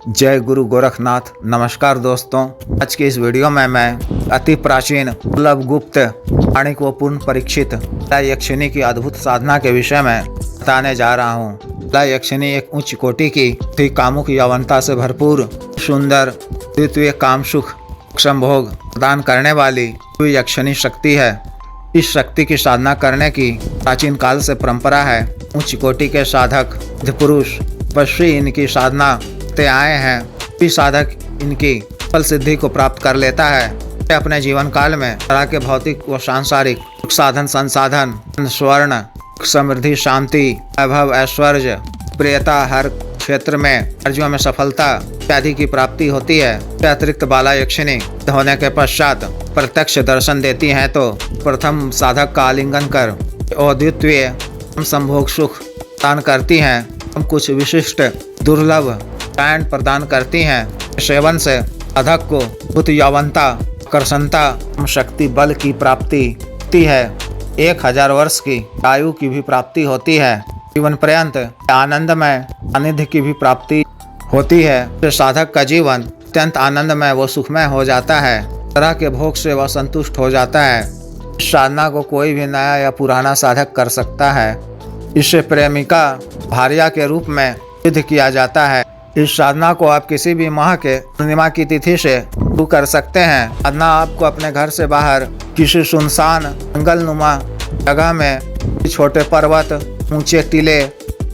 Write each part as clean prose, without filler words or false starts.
जय गुरु गोरखनाथ। नमस्कार दोस्तों, आज की इस वीडियो में मैं अति प्राचीन दुर्लभ गुप्त वाणी को पूर्ण परीक्षित यक्षिणी की अद्भुत साधना के विषय में बताने जा रहा हूँ। यक्षिणी एक उच्च कोटि की कामुक यौवनता से भरपूर सुंदर द्वितीय काम सुख संभोग प्रदान करने वाली यक्षिणी शक्ति है। इस शक्ति की साधना करने की प्राचीन काल से परंपरा है। उच्च कोटि के साधक पुरुष पश्ची इनकी साधना ते आए हैं। इस साधक इनकी फल सिद्धि को प्राप्त कर लेता है। अपने जीवन काल में तरह के भौतिक व सांसारिक साधन संसाधन स्वर्ण समृद्धि शांति वैभव ऐश्वर्य प्रियता हर क्षेत्र में कार्यों में सफलता इत्यादि की प्राप्ति होती है। अतिरिक्त बाला यक्षिणी होने के पश्चात प्रत्यक्ष दर्शन देती हैं तो प्रथम साधक का आलिंगन कर और द्वितीय संभोग सुख प्रदान करती हैं। कुछ विशिष्ट दुर्लभ चयन प्रदान करती हैं। सेवन से साधक को बुद्ध यौवनता आकर्षणता शक्ति बल की प्राप्ति होती है। 1000 वर्ष की आयु की भी प्राप्ति होती है। जीवन पर्यंत आनंदमय सानिध्य की भी प्राप्ति होती है। साधक का जीवन अत्यंत आनंदमय व सुखमय हो जाता है। तरह के भोग से वह संतुष्ट हो जाता है। इस साधना को कोई भी नया या पुराना साधक कर सकता है। इससे प्रेमिका भार्या के रूप में सिद्ध किया जाता है। इस साधना को आप किसी भी माह के पूर्णिमा की तिथि से शुरू कर सकते हैं। साधना आपको अपने घर से बाहर किसी सुनसान जंगलनुमा जगह में छोटे पर्वत ऊंचे टीले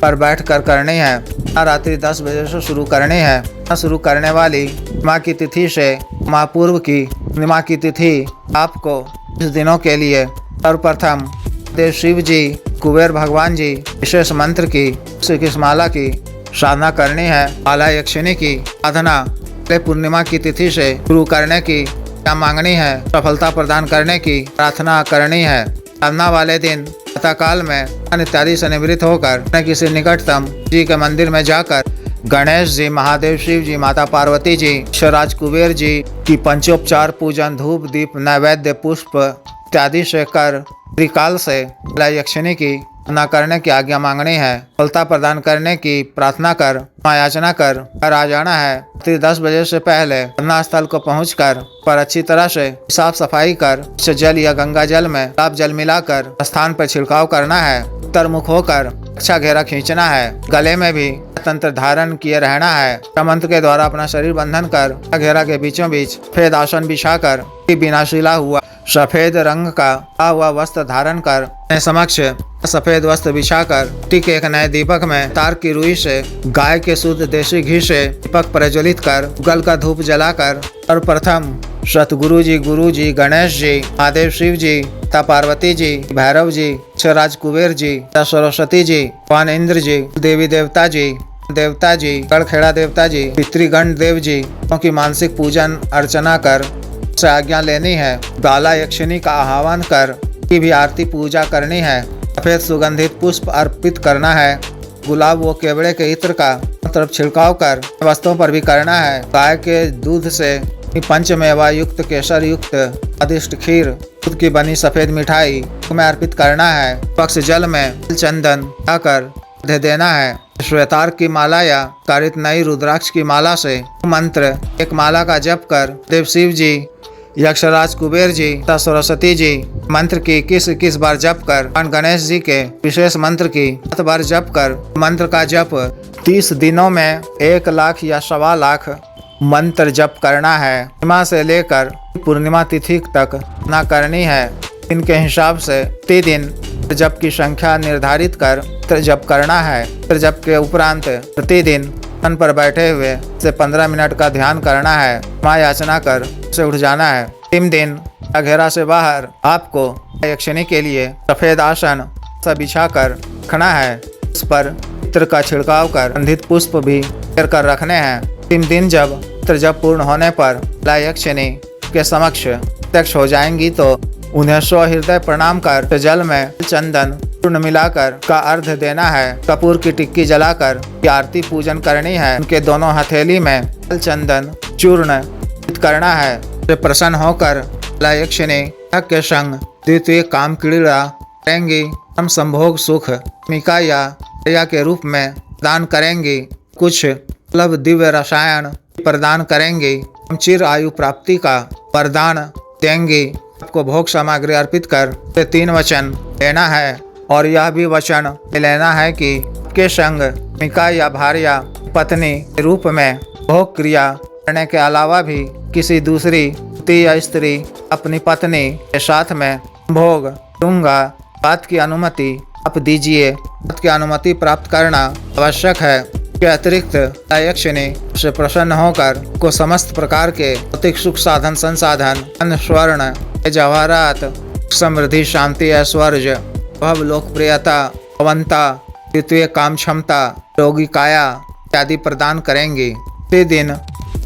पर बैठकर करनी है। रात्रि 10 बजे से शुरू करनी है। शुरू करने वाली माह की तिथि से माह पूर्व की पूर्णिमा की तिथि आपको इस दिनों के लिए सर्वप्रथम देव शिव जी कुबेर भगवान जी विशेष मंत्र की श्री माला की साधना करनी है। बाला यक्षिणी की साधना पूर्णिमा की तिथि से शुरू करने की क्या मांगनी है, सफलता प्रदान करने की प्रार्थना करनी है। साधना वाले दिन प्रातःकाल में इत्यादि से निवृत्त होकर किसी निकटतम जी के मंदिर में जाकर गणेश जी महादेव शिव जी माता पार्वती जी ईश्वराज कुबेर जी की पंचोपचार पूजन धूप दीप नैवेद्य पुष्प इत्यादि से कर त्रिकाल से यक्षिणी की न करने की आज्ञा मांगनी है। सफलता प्रदान करने की प्रार्थना कर याचना कर आ जाना है। 10 बजे से पहले साधना स्थल को पहुंचकर पर अच्छी तरह से साफ सफाई कर जल या गंगा जल में ताप जल मिलाकर स्थान पर छिड़काव करना है। उत्तर मुख होकर अच्छा घेरा खींचना है। गले में भी तंत्र धारण किए रहना है। मंत्र के द्वारा अपना शरीर बंधन कर घेरा के बीचों बीच सफेद आसन बिछाकर बिना सिला हुआ सफेद रंग का हुआ वस्त्र धारण कर समक्ष सफेद वस्त्र बिछाकर टिक एक नए दीपक में तार की रुई से गाय के शुद्ध देसी घी से दीपक प्रज्वलित कर गल का धूप जलाकर और प्रथम सतगुरु जी गुरु जी गणेश जी महादेव शिव जी ता पार्वती जी भैरव जी ईश्वराज कुबेर जी ता सरस्वती जी भगवान इंद्र जी देवी देवता जी गढ़खेड़ा देवता जी पितृगण देव जी की मानसिक पूजन अर्चना कर से आज्ञा लेनी है। बाला यक्षिणी का आह्वान कर की भी आरती पूजा करनी है। सफेद सुगंधित पुष्प अर्पित करना है। गुलाब व केवड़े के इत्र का तरफ छिड़काव कर वस्तुओं पर भी करना है। गाय के दूध से पंचमेवा युक्त केसर युक्त स्वादिष्ट खीर दूध की बनी सफेद मिठाई में अर्पित करना है। पक्ष जल में चंदन आकर दे देना है। श्वेतार की माला या कारित नई रुद्राक्ष की माला से मंत्र एक माला का जप कर देव शिव जी यक्षराज कुबेर जी तथा सरस्वती जी मंत्र की 21 बार जप कर गणेश जी के विशेष मंत्र की 7 बार जप कर मंत्र का जप 30 दिनों में 1 लाख या 1.25 लाख मंत्र जप करना है। पूर्णिमा से लेकर पूर्णिमा तिथि तक न करनी है। इनके हिसाब से प्रतिदिन जप की संख्या निर्धारित कर जप करना है। जप के उपरांत प्रतिदिन तन पर बैठे हुए से 15 मिनट का ध्यान करना है। माँ याचना कर से उठ जाना है। 3 दिन घेरा से बाहर आपको यक्षिणी के लिए सफेद आसन सा बिछा कर रखना है। इस पर इत्र का छिड़काव कर गंधित पुष्प भी कर रखने हैं। 3 दिन जब इत्र जप पूर्ण होने पर यक्षिणी के समक्ष प्रत्यक्ष हो जाएंगी तो उन्हें हृदय प्रणाम कर जल में चंदन चूर्ण मिलाकर का अर्घ देना है। कपूर की टिक्की जलाकर आरती पूजन करनी है। उनके दोनों हथेली में चंदन चूर्ण करना है। प्रसन्न होकर यक्षिणी के संग द्वितीय काम क्रीड़ा करेंगी। हम संभोग सुख मिका या के रूप में दान करेंगी। कुछ मतलब दिव्य रसायन प्रदान करेंगी। चिर आयु प्राप्ति का वरदान देंगी। आपको भोग सामग्री अर्पित कर 3 वचन लेना है और यह भी वचन लेना है कि के संग प्रेमिका या भार्या पत्नी के रूप में भोग क्रिया करने के अलावा भी किसी दूसरी या स्त्री अपनी पत्नी के साथ में भोग दूंगा। बात की अनुमति आप दीजिए। बात की अनुमति प्राप्त करना आवश्यक है। के अतिरिक्त यक्षिणी से प्रसन्न होकर को समस्त प्रकार के भौतिक सुख साधन संसाधन अन्न स्वर्ण जवाहरात समृद्धि शांति ऐश्वर्य भव लोकप्रियता पवनता द्वितीय काम क्षमता रोगी काया इत्यादि प्रदान करेंगी। इसी दिन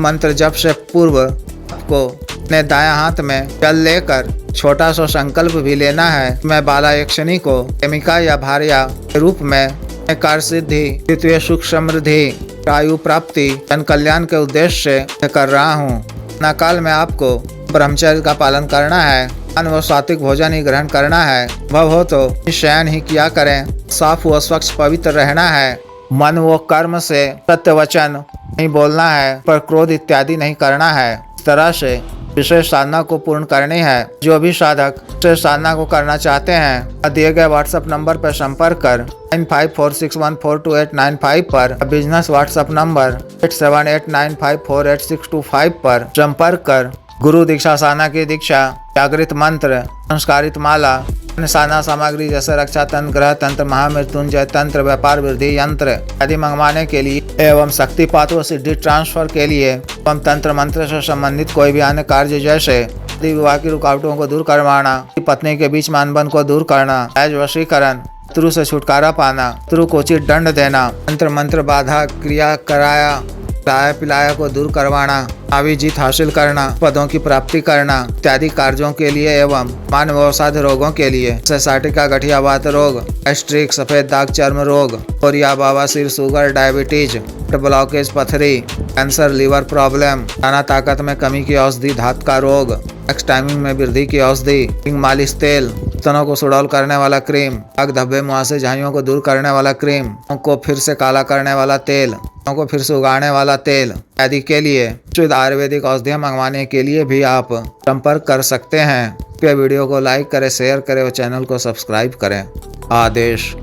मंत्र जप से पूर्व आपको अपने दायां हाथ में जल लेकर छोटा सा संकल्प भी लेना है। मैं बाला यक्षिणी को प्रेमिका या भार्या के रूप में कार्य सिद्धि द्वितीय सुख समृद्धि आयु प्राप्ति जन कल्याण के उद्देश्य से कर रहा हूँ। काल में आपको ब्रह्मचर्य का पालन करना है। अन्न व सात्विक भोजन ही ग्रहण करना है। भव हो तो शयन ही किया करें। साफ व स्वच्छ पवित्र रहना है। मन व कर्म से सत्य वचन नहीं बोलना है, पर क्रोध इत्यादि नहीं करना है। इस तरह से विशेष साधना को पूर्ण करनी है। जो भी साधक विशेष साधना को करना चाहते हैं दिए गए व्हाट्सएप नंबर पर संपर्क कर 9546142895 पर, बिजनेस व्हाट्सएप नंबर 8789548625 पर संपर्क कर गुरु दीक्षा साधना की दीक्षा, जागृत मंत्र, संस्कारित माला, अन्य साधना सामग्री जैसे रक्षा तंत्र, ग्रह तंत्र, महामृत्युंजय तंत्र, व्यापार वृद्धि यंत्र आदि मंगवाने के लिए एवं शक्तिपात व सिद्धि ट्रांसफर के लिए एवं तंत्र मंत्र से संबंधित कोई भी अन्य कार्य जैसे विवाह की रुकावटों को दूर करवाना, पत्नी के बीच मानबन को दूर करना, सहज वशीकरण, शत्रु से छुटकारा पाना, शत्रु को उचित दंड देना, तंत्र मंत्र बाधा क्रिया कराया खिलाया पिलाया को दूर करवाना, आवी जीत हासिल करना, पदों की प्राप्ति करना इत्यादि कार्यों के लिए एवं मानव अवसाद रोगों के लिए जैसे साटिका गठिया वात रोग, गैस्ट्रिक, सफेद दाग चर्म रोग, कोरिया बवासीर, शुगर, डायबिटीज, ब्लॉकेज, पथरी, कैंसर, लीवर प्रॉब्लम, खाना ताकत में कमी की औषधि, धात का रोग, सेक्स टाइमिंग में वृद्धि की औषधि, मालिश तेल, स्तनों को सुडौल करने वाला क्रीम, दाग धब्बे मुहासे झाइयों को दूर करने वाला क्रीम, को फिर से काला करने वाला तेल, को फिर से उगाने वाला तेल आदि के लिए शुद्ध आयुर्वेदिक औषधियाँ मंगवाने के लिए भी आप संपर्क कर सकते हैं। वीडियो को लाइक करें, शेयर करें और चैनल को सब्सक्राइब करें। आदेश।